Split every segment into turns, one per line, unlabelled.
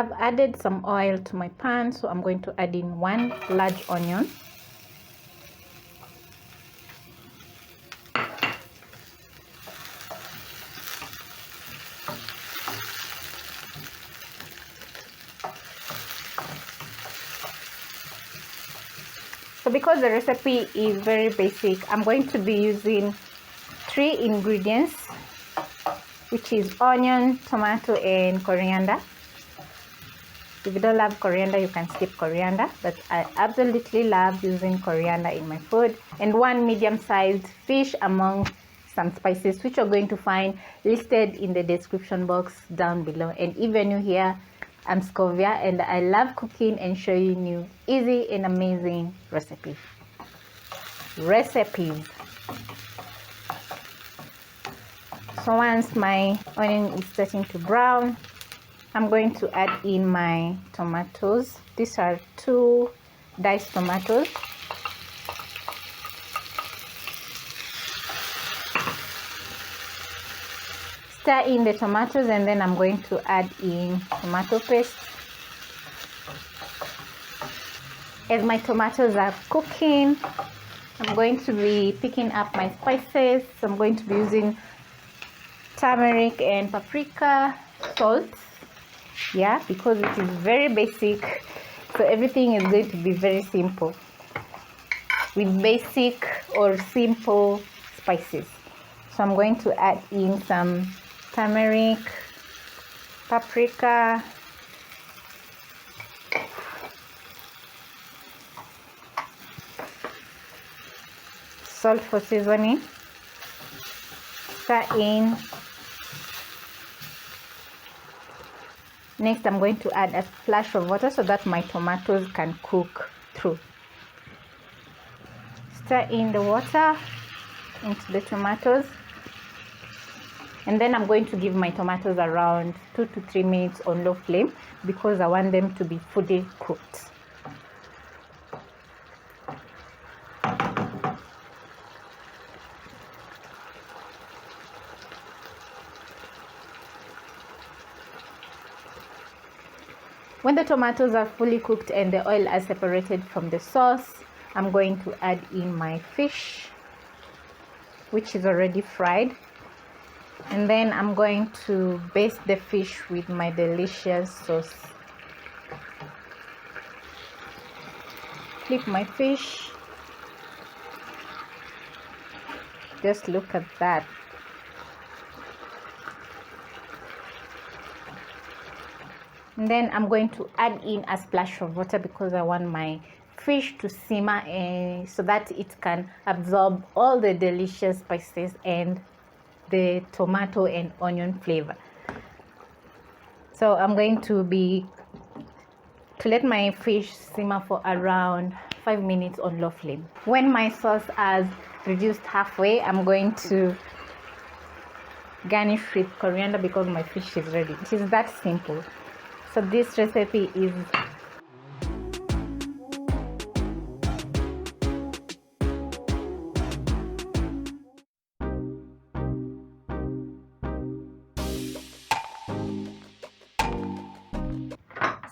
I've added some oil to my pan, so I'm going to add in 1 large onion. So because the recipe is very basic, I'm going to be using 3 ingredients, which is onion, tomato, and coriander. If you don't love coriander, you can skip coriander, but I absolutely love using coriander in my food. And 1 medium-sized fish among some spices, which you're going to find listed in the description box down below. And if you're new here, I'm Scovia, and I love cooking and showing you easy and amazing recipes. So once my onion is starting to brown, I'm going to add in my tomatoes. These are 2 diced tomatoes. Stir in the tomatoes, and then I'm going to add in tomato paste. As my tomatoes are cooking, I'm going to be picking up my spices. So I'm going to be using turmeric and paprika, salt, because it is very basic, so everything is going to be very simple with basic or simple spices. So I'm going to add in some turmeric, paprika, salt for seasoning, stir in. Next, I'm going to add a splash of water so that my tomatoes can cook through. Stir in the water into the tomatoes, and then I'm going to give my tomatoes around 2 to 3 minutes on low flame because I want them to be fully cooked. When the tomatoes are fully cooked and the oil is separated from the sauce, I'm going to add in my fish, which is already fried. And then I'm going to baste the fish with my delicious sauce. Flip my fish. Just look at that. And then I'm going to add in a splash of water because I want my fish to simmer so that it can absorb all the delicious spices and the tomato and onion flavor. So I'm going to let my fish simmer for around 5 minutes on low flame. When my sauce has reduced halfway, I'm going to garnish with coriander because my fish is ready. It is that simple. So this recipe is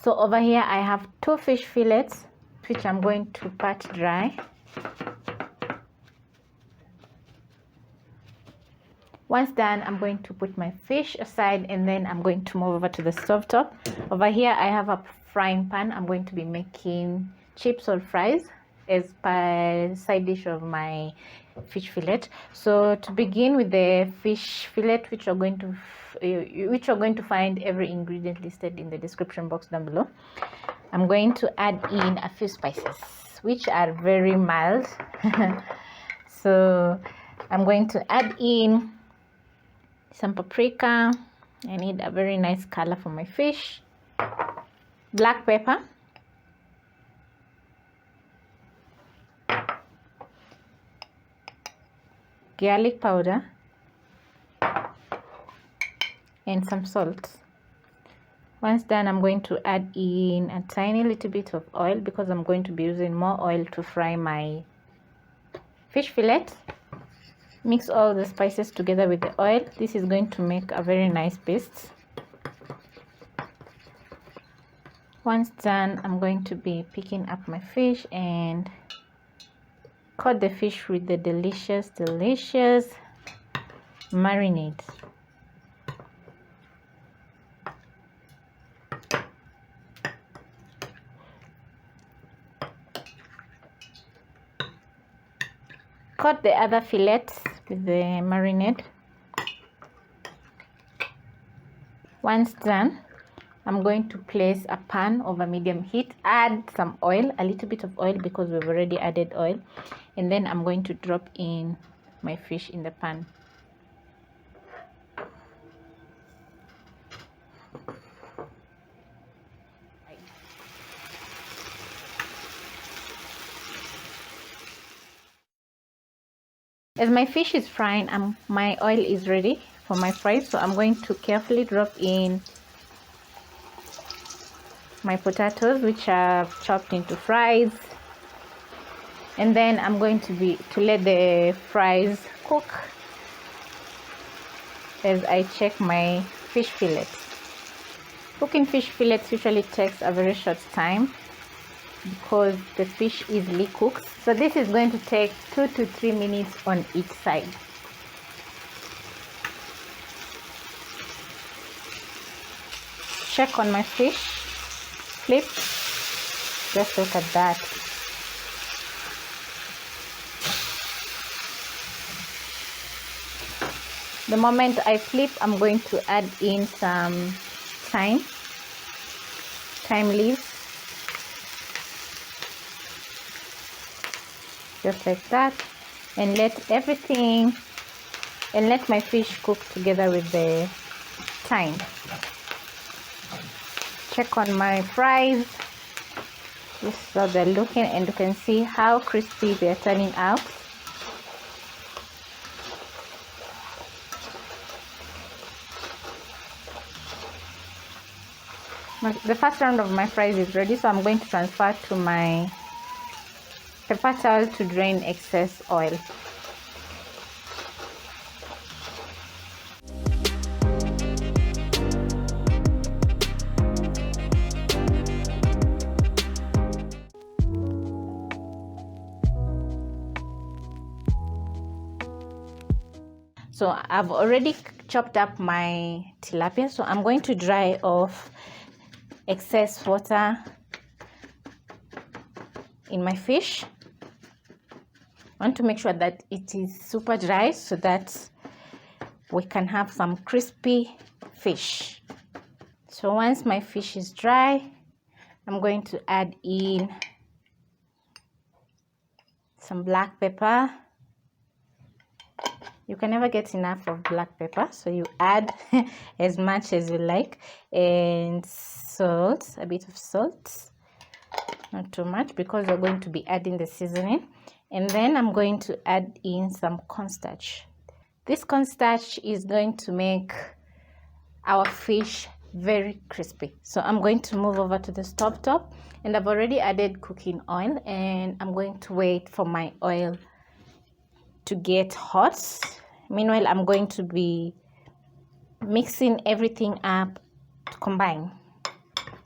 so over here I have 2 fish fillets which I'm going to pat dry. Once done, I'm going to put my fish aside and then I'm going to move over to the stove top. Over here I have a frying pan. I'm going to be making chips or fries as per side dish of my fish fillet. So to begin with the fish fillet, which you're going to find every ingredient listed in the description box down below, I'm going to add in a few spices which are very mild. So I'm going to add in some paprika. I need a very nice color for my fish. Black pepper, garlic powder, and some salt. Once done, I'm going to add in a tiny little bit of oil because I'm going to be using more oil to fry my fish fillet. Mix all the spices together with the oil. This is going to make a very nice paste. Once done, I'm going to be picking up my fish and coat the fish with the delicious marinade. Coat the other fillets with the marinade. Once done, I'm going to place a pan over medium heat, add some oil, a little bit of oil because we've already added oil, and then I'm going to drop in my fish in the pan. As my fish is frying, my oil is ready for my fries, so I'm going to carefully drop in my potatoes, which are chopped into fries, and then I'm going to let the fries cook as I check my fish fillets. Cooking fish fillets usually takes a very short time because the fish easily cooks, so this is going to take 2 to 3 minutes on each side. Check on my fish, flip, just look at that. The moment I flip, I'm going to add in some thyme leaves, just like that, and let my fish cook together with the thyme. Check on my fries. This is how they're looking, and you can see how crispy they're turning out. The first round of my fries is ready, so I'm going to transfer to my paper towel to drain excess oil. So I've already chopped up my tilapia, so I'm going to dry off excess water in my fish. I want to make sure that it is super dry so that we can have some crispy fish. So once my fish is dry, I'm going to add in some black pepper. You can never get enough of black pepper, so you add as much as you like, and salt, a bit of salt, not too much because we're going to be adding the seasoning. And then I'm going to add in some cornstarch. This cornstarch is going to make our fish very crispy. So I'm going to move over to the stove top, and I've already added cooking oil, and I'm going to wait for my oil to get hot. Meanwhile, I'm going to be mixing everything up to combine.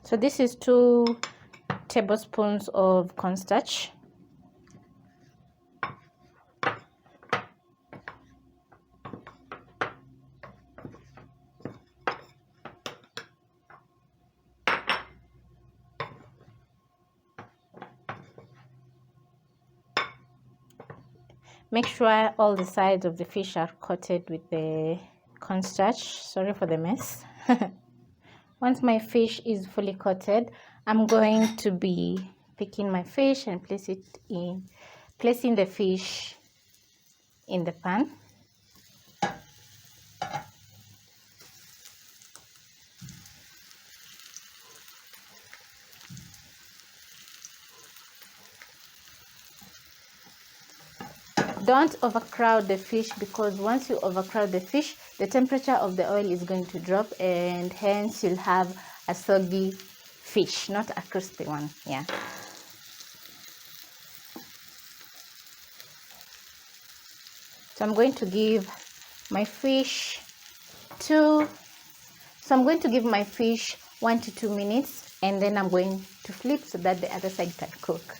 So this is 2 tablespoons of cornstarch, make sure all the sides of the fish are coated with the cornstarch. Sorry for the mess. Once my fish is fully coated, I'm going to be picking my fish and placing the fish in the pan. Don't overcrowd the fish, because once you overcrowd the fish, the temperature of the oil is going to drop, and hence you'll have a soggy fish, not a crispy one. Yeah. So I'm going to give my fish 1 to 2 minutes, and then I'm going to flip so that the other side can cook.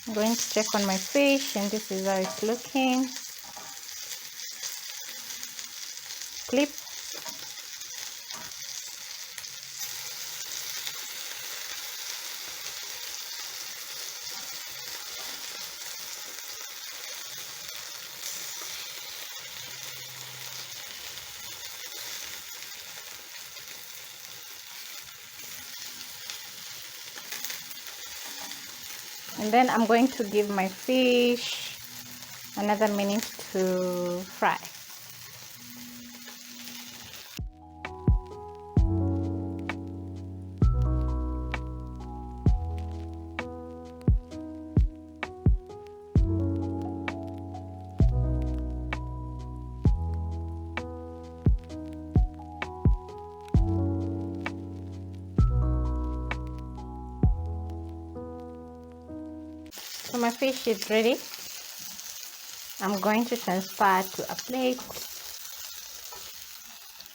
I'm going to check on my fish, and this is how it's looking. Flip. And then I'm going to give my fish another minute to fry. So my fish is ready. I'm going to transfer to a plate,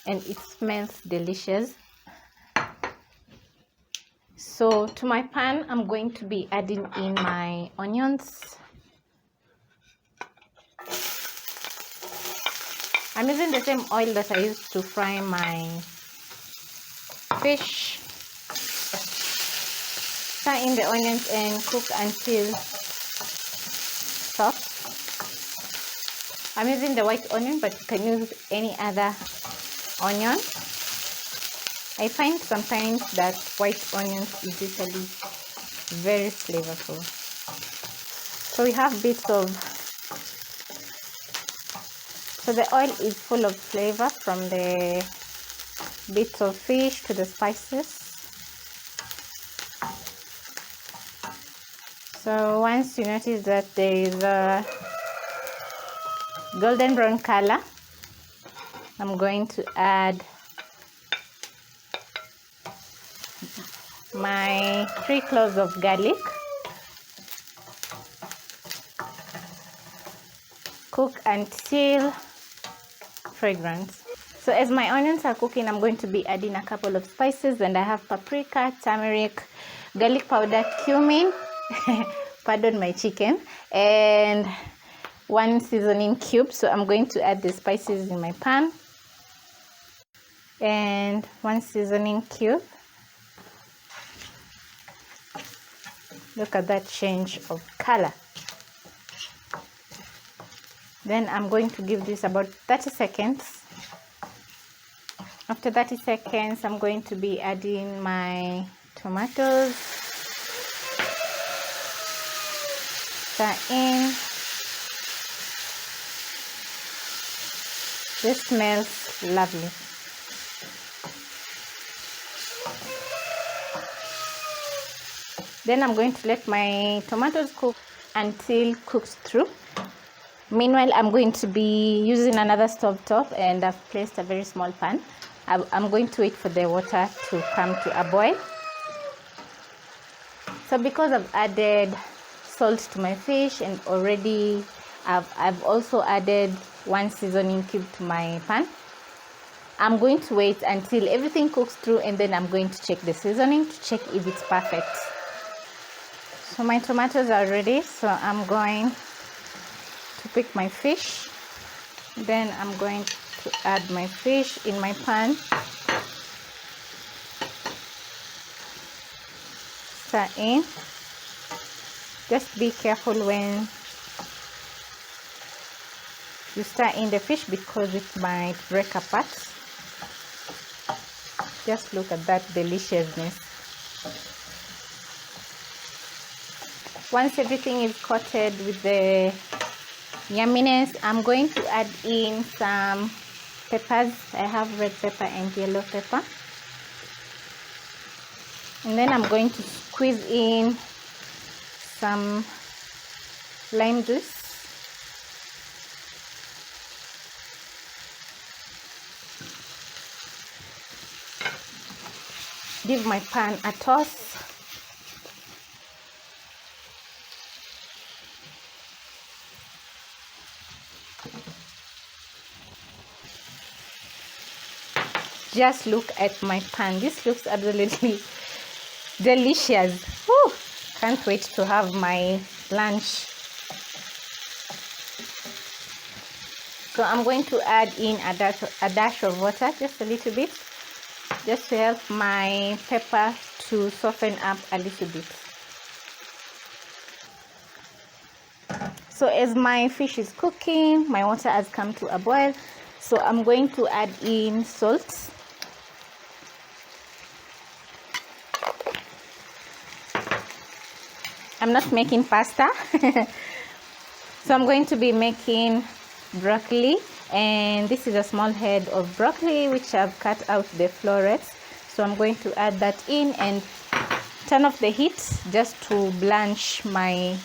and it smells delicious. So to my pan, I'm going to be adding in my onions. I'm using the same oil that I used to fry my fish. Stir in the onions and cook until soft. I'm using the white onion, but you can use any other onion. I find sometimes that white onions is usually very flavorful. So we have bits of, so the oil is full of flavor from the bits of fish to the spices. So once you notice that there is a golden brown color, I'm going to add my 3 cloves of garlic. Cook until fragrant. So as my onions are cooking, I'm going to be adding a couple of spices, and I have paprika, turmeric, garlic powder, cumin, pardon my chicken, and 1 seasoning cube. So I'm going to add the spices in my pan, and 1 seasoning cube. Look at that change of color. Then I'm going to give this about 30 seconds. After 30 seconds, I'm going to be adding my tomatoes. Stir in. This smells lovely. Then I'm going to let my tomatoes cook until cooked through. Meanwhile, I'm going to be using another stove top, and I've placed a very small pan. I'm going to wait for the water to come to a boil. So because I've added salt to my fish, and already I've also added 1 seasoning cube to my pan, I'm going to wait until everything cooks through, and then I'm going to check the seasoning to check if it's perfect. So my tomatoes are ready, so I'm going to pick my fish. Then I'm going to add my fish in my pan. Stir in. Just be careful when you stir in the fish because it might break apart. Just look at that deliciousness. Once everything is coated with the yumminess, I'm going to add in some peppers. I have red pepper and yellow pepper. And then I'm going to squeeze in some lime juice. Give my pan a toss. Just look at my pan. This looks absolutely delicious. Whew. Can't wait to have my lunch. So I'm going to add in a dash of water, just a little bit, just to help my pepper to soften up a little bit. So as my fish is cooking, my water has come to a boil. So I'm going to add in salt. I'm not making pasta. So I'm going to be making broccoli, and this is a small head of broccoli which I've cut out the florets. So I'm going to add that in and turn off the heat just to blanch my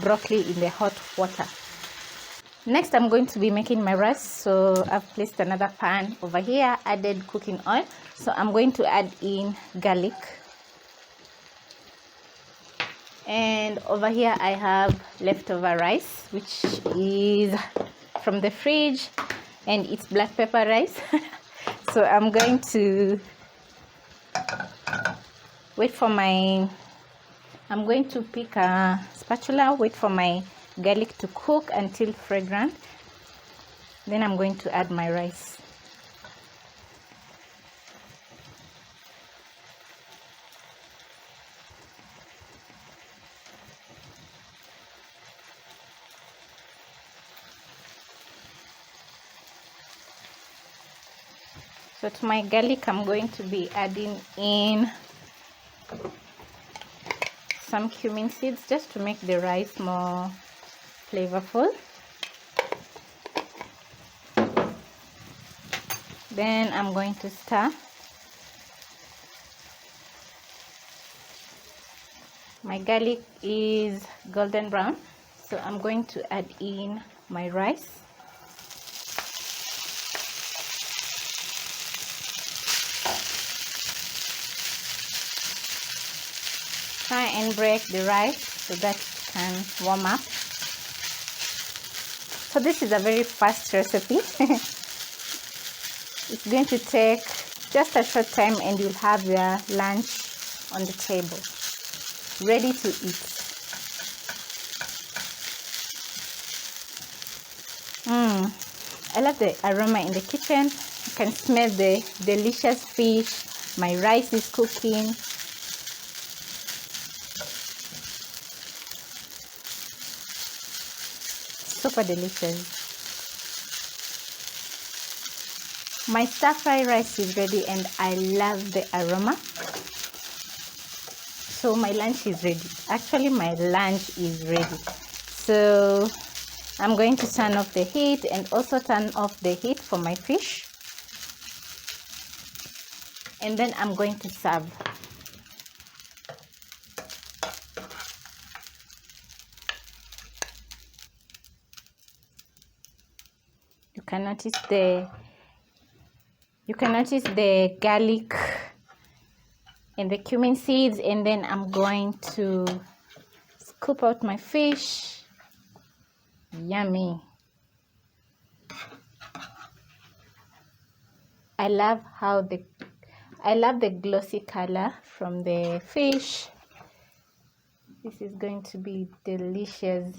broccoli in the hot water. Next, I'm going to be making my rice. So I've placed another pan over here, added cooking oil. So I'm going to add in garlic. And over here I have leftover rice, which is from the fridge, and it's black pepper rice. So I'm going to I'm going to pick a spatula, wait for my garlic to cook until fragrant. Then I'm going to add my rice. So to my garlic, I'm going to be adding in some cumin seeds just to make the rice more flavorful. Then I'm going to stir. My garlic is golden brown, so I'm going to add in my rice. Try and break the rice so that it can warm up. So this is a very fast recipe. It's going to take just a short time and you'll have your lunch on the table, ready to eat. I love the aroma in the kitchen. You can smell the delicious fish. My rice is cooking. Super delicious. My stir fry rice is ready and I love the aroma. So my lunch is ready. Actually, my lunch is ready. So I'm going to turn off the heat and also turn off the heat for my fish. And then I'm going to serve. You can notice the garlic and the cumin seeds, and then I'm going to scoop out my fish. Yummy. I love the glossy color from the fish. This is going to be delicious.